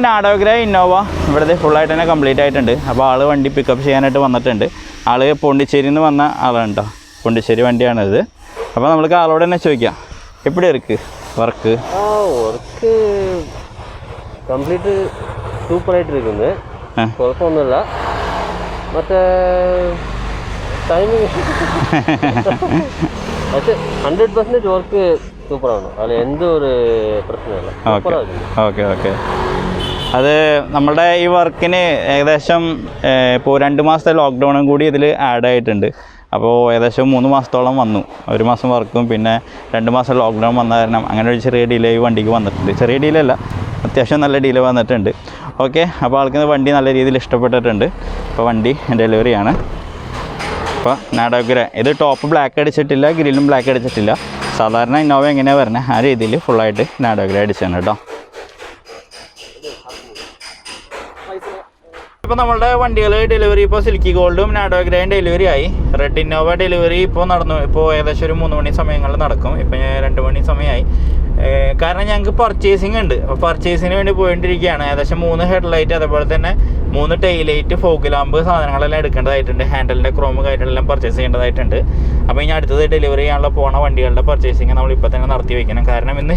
നാടോഗ്ര Innova ഇവിടുത്തെ ഫുള്ളായിട്ട് തന്നെ കംപ്ലീറ്റ് ആയിട്ടുണ്ട്. അപ്പോൾ ആൾ വണ്ടി പിക്കപ്പ് ചെയ്യാനായിട്ട് വന്നിട്ടുണ്ട്. ആൾ പോണ്ടിച്ചേരിയിൽ നിന്ന് വന്ന ആളാണ് കേട്ടോ. പോണ്ടിച്ചേരി വണ്ടിയാണിത്. അപ്പോൾ നമ്മൾക്ക് ആളോട് തന്നെ ചോദിക്കാം, എപ്പിടി ഇருக்கு വർക്ക്? വർക്ക് കംപ്ലീറ്റ് സൂപ്പറായിട്ട് ഇരിക്കുന്നത്, കുഴപ്പമൊന്നുമില്ല. മറ്റേ ടൈമിങ് പക്ഷേ 100% വർക്ക് സൂപ്പറാണ്, അതിൽ എന്തൊരു പ്രശ്നമില്ല. Okay okay. അത് നമ്മളുടെ ഈ വർക്കിന് ഏകദേശം ഇപ്പോൾ 2 മാസത്തെ ലോക്ക്ഡൗണും കൂടി ഇതിൽ ആഡ് ആയിട്ടുണ്ട്. അപ്പോൾ ഏകദേശം 3 മാസത്തോളം വന്നു. 1 മാസം വർക്കും പിന്നെ 2 മാസം ലോക്ക്ഡൗൺ വന്ന കാരണം അങ്ങനെ ഒരു ചെറിയ ഡിലേ ഈ വണ്ടിക്ക് വന്നിട്ടുണ്ട്. ചെറിയ ഡിലേ അല്ല, അത്യാവശ്യം നല്ല ഡിലേ വന്നിട്ടുണ്ട്. ഓക്കെ, അപ്പോൾ ആൾക്ക് വണ്ടി നല്ല രീതിയിൽ ഇഷ്ടപ്പെട്ടിട്ടുണ്ട്. അപ്പോൾ വണ്ടി ഡെലിവറിയാണ്. അപ്പോൾ നാടോഗ്ര ഇത് ടോപ്പ് ബ്ലാക്ക് അടിച്ചിട്ടില്ല, ഗ്രില്ലും ബ്ലാക്ക് അടിച്ചിട്ടില്ല. സാധാരണ ഇന്നോവ എങ്ങനെയാണ് വരുന്നത് ആ രീതിയിൽ ഫുള്ളായിട്ട് നാടോഗ്ര അടിച്ചാണ് കേട്ടോ. ഇപ്പോൾ നമ്മളുടെ വണ്ടികൾ ഡെലിവറി ഇപ്പോൾ സിൽക്കി ഗോൾഡും നാഡോഗ്രയും ഡെലിവറി ആയി. റെഡ് ഇന്നോവ ഡെലിവറി ഇപ്പോൾ നടന്നു. ഇപ്പോൾ ഏകദേശം ഒരു 3 മണി സമയങ്ങളിൽ നടക്കും. ഇപ്പോൾ 2 മണി സമയമായി. കാരണം ഞങ്ങൾക്ക് പർച്ചേസിങ് ഉണ്ട്. അപ്പോൾ പർച്ചേസിന് വേണ്ടി പോയിട്ടിരിക്കുകയാണ്. ഏകദേശം 3 ഹെഡ്ലൈറ്റ്, അതേപോലെ തന്നെ 3 ടെയിൽ ലൈറ്റ്, ഫോഗ് ലാമ്പ് സാധനങ്ങളെല്ലാം എടുക്കേണ്ടതായിട്ടുണ്ട്. ഹാൻഡലിൻ്റെ ക്രോമ് കാര്യങ്ങളെല്ലാം പർച്ചേസ് ചെയ്യേണ്ടതായിട്ടുണ്ട്. അപ്പോൾ ഇനി അടുത്തത് ഡെലിവറി ചെയ്യാനുള്ള പോണ വണ്ടികളുടെ പർച്ചേസിങ് നമ്മൾ ഇപ്പോൾ തന്നെ നടത്തി വയ്ക്കണം. കാരണം ഇന്ന്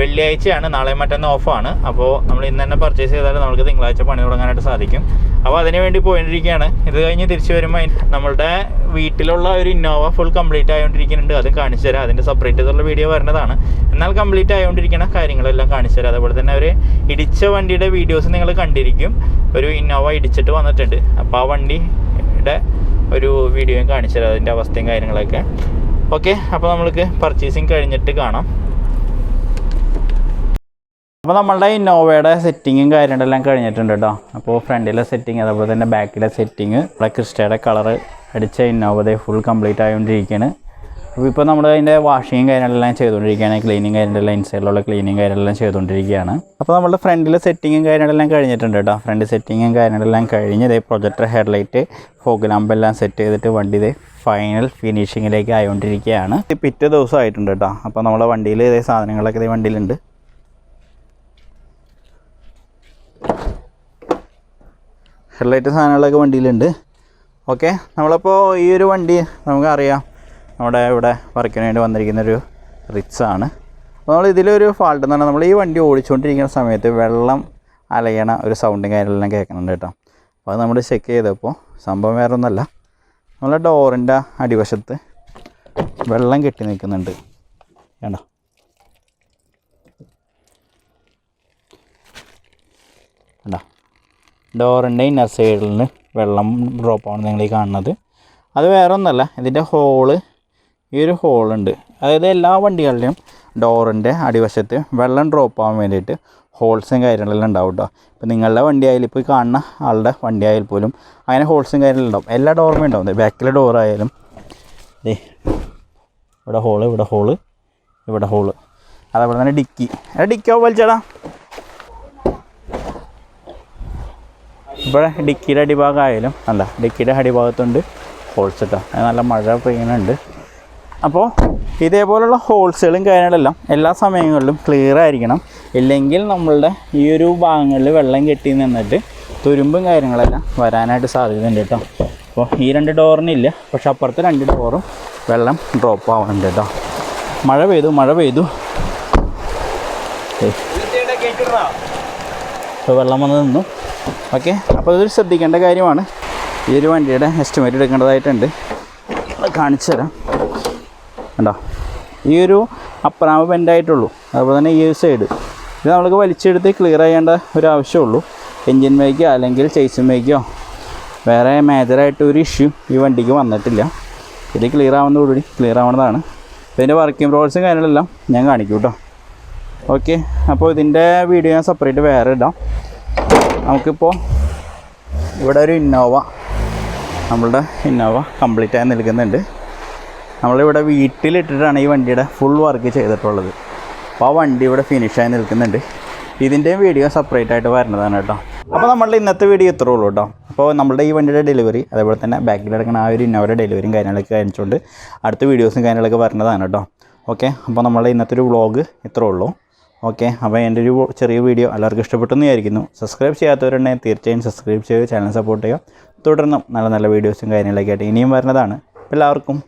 വെള്ളിയാഴ്ചയാണ്, നാളെ മറ്റന്ന് ഓഫാണ്. അപ്പോൾ നമ്മൾ ഇന്ന് തന്നെ പർച്ചേസ് ചെയ്താൽ നമുക്ക് തിങ്കളാഴ്ച പണി തുടങ്ങാനായിട്ട് സാധിക്കും. അപ്പോൾ അതിന് വേണ്ടി പോയിട്ടിരിക്കുകയാണ്. ഇത് കഴിഞ്ഞ് തിരിച്ചു വരുമ്പോൾ നമ്മളുടെ വീട്ടിലുള്ള ഒരു ഇന്നോവ ഫുൾ കംപ്ലീറ്റ് ആയതുകൊണ്ടിരിക്കുന്നുണ്ട്. അത് കാണിച്ചു തരാം. അതിൻ്റെ സെപ്പറേറ്റ് ചെയ്തുള്ള വീഡിയോ വരുന്നതാണ്. എന്നാൽ കംപ്ലീറ്റ് ആയതുകൊണ്ടിരിക്കുന്ന കാര്യങ്ങളെല്ലാം കാണിച്ചു തരാം. അതുപോലെ തന്നെ ഒരു ഇടിച്ച വണ്ടിയുടെ വീഡിയോസ് നിങ്ങൾ കണ്ടിരിക്കും. ഒരു ഇന്നോവ ഇടിച്ചിട്ട് വന്നിട്ടുണ്ട്. അപ്പോൾ ആ വണ്ടിയുടെ ഒരു വീഡിയോയും കാണിച്ചു തരാം, അതിൻ്റെ അവസ്ഥയും കാര്യങ്ങളൊക്കെ. ഓക്കെ, അപ്പോൾ നമ്മൾക്ക് പർച്ചേസിങ് കഴിഞ്ഞിട്ട് കാണാം. അപ്പോൾ നമ്മളുടെ ഇന്നോവയുടെ സെറ്റിങ്ങും കാര്യങ്ങളെല്ലാം കഴിഞ്ഞിട്ടുണ്ട് കേട്ടോ. അപ്പോൾ ഫ്രണ്ടിലെ സെറ്റിങ്, അതുപോലെ തന്നെ ബാക്കിലെ സെറ്റിങ്, ഇവിടെ ക്രിസ്റ്റയുടെ കളറ് അടിച്ച ഇന്നോവ ഫുൾ കംപ്ലീറ്റ് ആയതുകൊണ്ടിരിക്കുകയാണ്. അപ്പോൾ ഇപ്പോൾ നമ്മൾ അതിൻ്റെ വാഷിങ്ങും കാര്യങ്ങളെല്ലാം ചെയ്തുകൊണ്ടിരിക്കുകയാണ്. ക്ലീനിങ് കാര്യങ്ങളെല്ലാം ഇൻസൈഡിലുള്ള ക്ലീനിങ് കാര്യങ്ങളെല്ലാം ചെയ്തുകൊണ്ടിരിക്കുകയാണ്. അപ്പോൾ നമ്മളുടെ ഫ്രണ്ടിലെ സെറ്റിങ്ങും കാര്യങ്ങളെല്ലാം കഴിഞ്ഞിട്ടുണ്ട് കേട്ടോ. ഫ്രണ്ട് സെറ്റിങ്ങും കാര്യങ്ങളെല്ലാം കഴിഞ്ഞ് ഇതേ പ്രൊജക്ടർ ഹെഡ്ലൈറ്റ്, ഫോഗ് ലാമ്പെല്ലാം സെറ്റ് ചെയ്തിട്ട് വണ്ടി ഇതേ ഫൈനൽ ഫിനിഷിങ്ങിലേക്ക് ആയിക്കൊണ്ടിരിക്കുകയാണ്. പിറ്റേ ദിവസം ആയിട്ടുണ്ട് കേട്ടോ. അപ്പോൾ നമ്മളെ വണ്ടിയിൽ ഇതേ സാധനങ്ങളൊക്കെ ഇതേ വണ്ടിയിലുണ്ട്. ഹെഡ്ലൈറ്റ് സാധനങ്ങളൊക്കെ വണ്ടിയിലുണ്ട്. ഓക്കെ, നമ്മളപ്പോൾ ഈ ഒരു വണ്ടി നമുക്കറിയാം, നമ്മുടെ ഇവിടെ വർക്കിന് വേണ്ടി വന്നിരിക്കുന്നൊരു റിച്ചാണ്. അപ്പോൾ നമ്മൾ ഇതിലൊരു ഫാൾട്ട് എന്ന് പറഞ്ഞാൽ നമ്മൾ ഈ വണ്ടി ഓടിച്ചുകൊണ്ടിരിക്കുന്ന സമയത്ത് വെള്ളം അലയണ ഒരു സൗണ്ടും കാര്യങ്ങളെല്ലാം കേൾക്കുന്നുണ്ട് കേട്ടോ. അപ്പോൾ അത് നമ്മൾ ചെക്ക് ചെയ്തപ്പോൾ സംഭവം വേറെ ഒന്നുമല്ല, നമ്മളെ ഡോറിൻ്റെ അടിവശത്ത് വെള്ളം കെട്ടി നിൽക്കുന്നുണ്ട്. വേണ്ട വേണ്ട ഡോറിൻ്റെ ഇന്നർ സൈഡിൽ നിന്ന് വെള്ളം ഡ്രോപ്പ് ആണ് നിങ്ങൾ ഈ കാണുന്നത്. അത് വേറെ ഒന്നുമല്ല, ഇതിൻ്റെ ഹോള്, ഈ ഒരു ഹോളുണ്ട്. അതായത് എല്ലാ വണ്ടികളുടെയും ഡോറിൻ്റെ അടിവശത്ത് വെള്ളം ഡ്രോപ്പ് ആവാൻ വേണ്ടിയിട്ട് ഹോൾസും കാര്യങ്ങളെല്ലാം ഉണ്ടാവും കേട്ടോ. ഇപ്പോൾ നിങ്ങളുടെ വണ്ടി ആയാലും, ഇപ്പോൾ കാണുന്ന ആളുടെ വണ്ടി ആയാൽ പോലും അങ്ങനെ ഹോൾസും കാര്യങ്ങളും ഉണ്ടാവും. എല്ലാ ഡോറും ഉണ്ടാവും. ബാക്കിലെ ഡോറായാലും ഇവിടെ ഹോള്, ഇവിടെ ഹോള്, ഇവിടെ ഹോള്. അതേപോലെ തന്നെ ഡിക്കി, ഡിക്കോ വലിച്ചേടാ. ഇവിടെ ഡിക്കിയുടെ അടിഭാഗമായാലും അല്ല, ഡിക്കിയുടെ അടിഭാഗത്തുണ്ട് ഹോൾസ് കേട്ടോ. നല്ല മഴ പെയ്യുന്നുണ്ട്. അപ്പോൾ ഇതേപോലുള്ള ഹോൾസുകളും കാര്യങ്ങളെല്ലാം എല്ലാ സമയങ്ങളിലും ക്ലിയർ ആയിരിക്കണം. ഇല്ലെങ്കിൽ നമ്മളുടെ ഈ ഒരു ഭാഗങ്ങളിൽ വെള്ളം കെട്ടി നിന്നിട്ട് തുരുമ്പും കാര്യങ്ങളെല്ലാം വരാനായിട്ട് സാധ്യതയുണ്ട് കേട്ടോ. അപ്പോൾ ഈ 2 ഡോറിനില്ല, പക്ഷെ അപ്പുറത്തെ 2 ഡോറും വെള്ളം ഡ്രോപ്പ് ആവുന്നുണ്ട് കേട്ടോ. മഴ പെയ്തു ഇപ്പോൾ വെള്ളം വന്ന് നിന്നു. ഓക്കെ, അപ്പോൾ ഇതൊരു ശ്രദ്ധിക്കേണ്ട കാര്യമാണ്. ഈ ഒരു വണ്ടിയുടെ എസ്റ്റിമേറ്റ് എടുക്കേണ്ടതായിട്ടുണ്ട്. കാണിച്ചു തരാം. കണ്ടോ, ഈ ഒരു അപ്പറാമ ബെൻഡായിട്ടുള്ളൂ. അതുപോലെ തന്നെ ഈ ഒരു സൈഡ് ഇത് നമ്മൾക്ക് വലിച്ചെടുത്ത് ക്ലിയർ ചെയ്യേണ്ട ഒരു ആവശ്യമുള്ളൂ. എൻജിൻ മേക്കോ അല്ലെങ്കിൽ ചേസിൻ മേക്കോ വേറെ മേജറായിട്ട് ഒരു ഇഷ്യൂ ഈ വണ്ടിക്ക് വന്നിട്ടില്ല. ഇത് ക്ലിയർ ആവുന്നതോടുകൂടി ക്ലിയർ ആവുന്നതാണ്. ഇതിൻ്റെ വർക്കിംഗ് പ്രോസസ്സും കാര്യങ്ങളെല്ലാം ഞാൻ കാണിക്കും കേട്ടോ. ഓക്കെ, അപ്പോൾ ഇതിൻ്റെ വീഡിയോ ഞാൻ സെപ്പറേറ്റ് വേറെ ഇടാം. നമുക്കിപ്പോൾ ഇവിടെ ഒരു നമ്മളുടെ ഇന്നോവ കംപ്ലീറ്റ് ആയി നിൽക്കുന്നുണ്ട്. നമ്മളിവിടെ വീട്ടിലിട്ടിട്ടാണ് ഈ വണ്ടിയുടെ ഫുൾ വർക്ക് ചെയ്തിട്ടുള്ളത്. അപ്പോൾ ആ വണ്ടി ഇവിടെ ഫിനിഷായി നിൽക്കുന്നുണ്ട്. ഇതിൻ്റെയും വീഡിയോ സെപ്പറേറ്റ് ആയിട്ട് വരുന്നതാണ് കേട്ടോ. അപ്പോൾ നമ്മളുടെ ഇന്നത്തെ വീഡിയോ ഇത്രേ ഉള്ളൂ കേട്ടോ. അപ്പോൾ നമ്മളുടെ ഈ വണ്ടിയുടെ ഡെലിവറി, അതേപോലെ തന്നെ ബാക്കിലെടുക്കുന്ന ആ ഒരു ഇന്നോവയുടെ ഡെലിവറിയും കാര്യങ്ങളൊക്കെ കാണിച്ചുകൊണ്ട് അടുത്ത വീഡിയോസും കാര്യങ്ങളൊക്കെ വരുന്നതാണ് കേട്ടോ. ഓക്കെ, അപ്പോൾ നമ്മളുടെ ഇന്നത്തെ ഒരു വ്ളോഗ് ഇത്രേ ഉള്ളൂ. ഓക്കെ, അപ്പോൾ എൻ്റെ ഒരു ചെറിയ വീഡിയോ എല്ലാവർക്കും ഇഷ്ടപ്പെട്ടെന്ന് വിചാരിക്കുന്നു. സബ്സ്ക്രൈബ് ചെയ്യാത്തവരുണ്ടെങ്കിൽ തീർച്ചയായും സബ്സ്ക്രൈബ് ചെയ്ത് ചാനൽ സപ്പോർട്ട് ചെയ്യുക. തുടർന്നും നല്ല നല്ല വീഡിയോസും കാര്യങ്ങളൊക്കെ ആയിട്ട് ഇനിയും വരുന്നതാണ്. എല്ലാവർക്കും